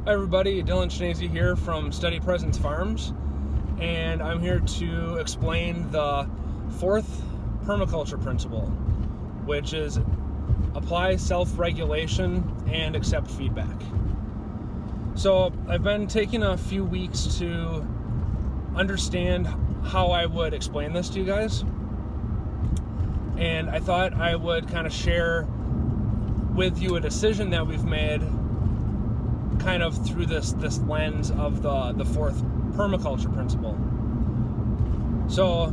Hi everybody, Dylan Schnese here from Steady Presence Farms, and I'm here to explain the fourth permaculture principle, which is apply self-regulation and accept feedback. So I've been taking a few weeks to understand how I would explain this to you guys, and I thought I would kind of share with you a decision that we've made kind of through this lens of the fourth permaculture principle. So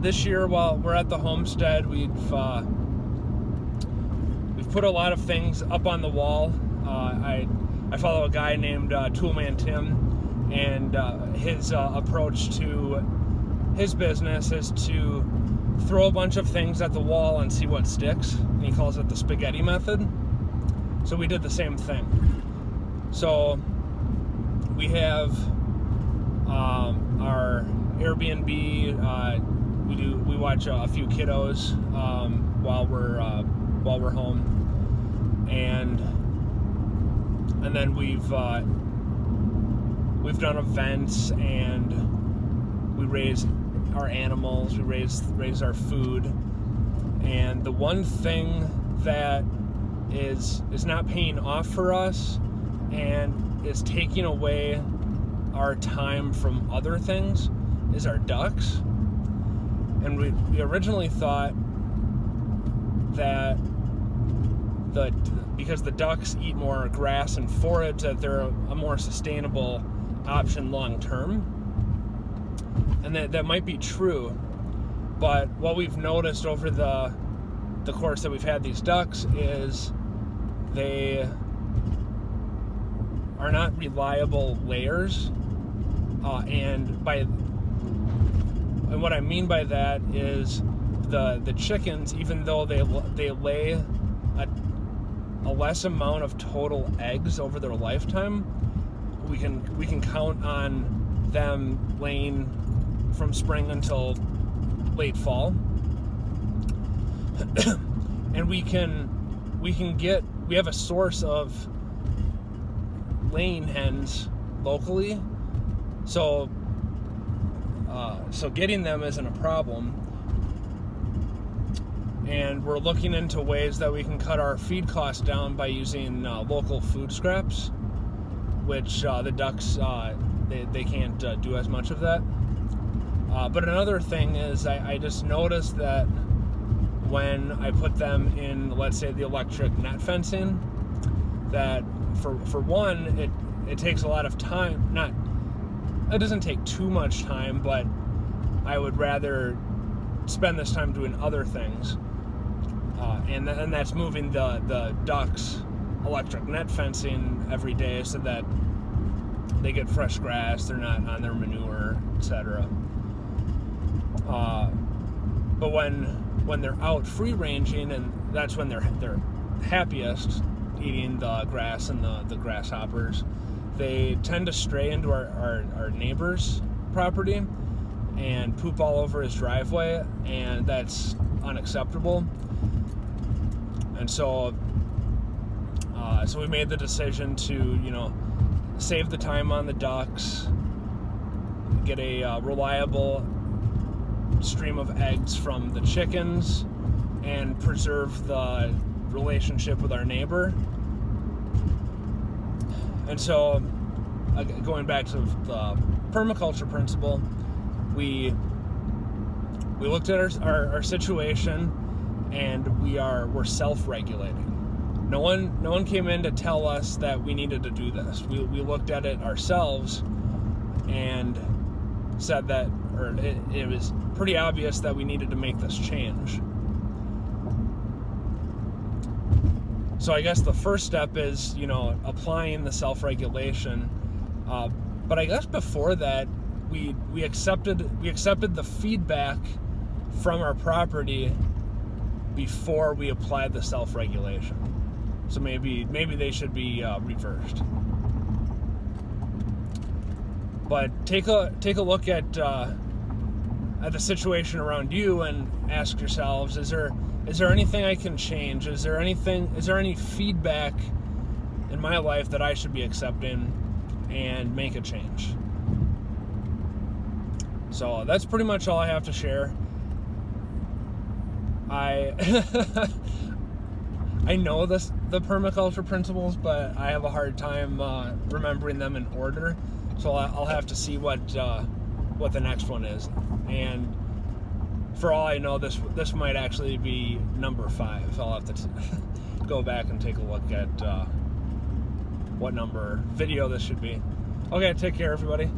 this year, while we're at the homestead, we've put a lot of things up on the wall. I follow a guy named Toolman Tim, and his approach to his business is to throw a bunch of things at the wall and see what sticks, and he calls it the spaghetti method. So we did the same thing. So we have our Airbnb. We watch a few kiddos while we're home, and then we've done events, and we raise our animals. We raise our food, and the one thing that is not paying off for us and is taking away our time from other things is our ducks. And we originally thought that because the ducks eat more grass and forage, that they're a more sustainable option long term, and that might be true. But what we've noticed over the course that we've had these ducks is they are not reliable layers, and what I mean by that is the chickens, even though they lay a less amount of total eggs over their lifetime, we can count on them laying from spring until late fall, and we have a source of laying hens locally, so getting them isn't a problem. And we're looking into ways that we can cut our feed costs down by using local food scraps, which the ducks they can't do as much of that. But another thing is I just noticed that when I put them in, let's say, the electric net fencing, that for one, it takes a lot of time. It doesn't take too much time, but I would rather spend this time doing other things, and that's moving the ducks electric net fencing every day so that they get fresh grass, they're not on their manure, etc. But when they're out free ranging, and that's when they're happiest, eating the grass and the grasshoppers, they tend to stray into our neighbor's property and poop all over his driveway, and that's unacceptable. And so we made the decision to save the time on the ducks, get a reliable stream of eggs from the chickens, and preserve the relationship with our neighbor. And so, going back to the permaculture principle, we looked at our situation, and we're self-regulating. No one came in to tell us that we needed to do this. We looked at it ourselves and said that, or it was pretty obvious that we needed to make this change. So I guess the first step is, applying the self-regulation. But I guess before that, we accepted the feedback from our property before we applied the self-regulation. So maybe they should be reversed. But take a look at the situation around you and ask yourselves: Is there anything I can change? Is there any feedback in my life that I should be accepting and make a change. So that's pretty much all I have to share. I know the permaculture principles, but I have a hard time remembering them in order. So I'll have to see what the next one is. And for all I know, this might actually be number 5. I'll have to go back and take a look at what number video this should be. Okay, take care, everybody.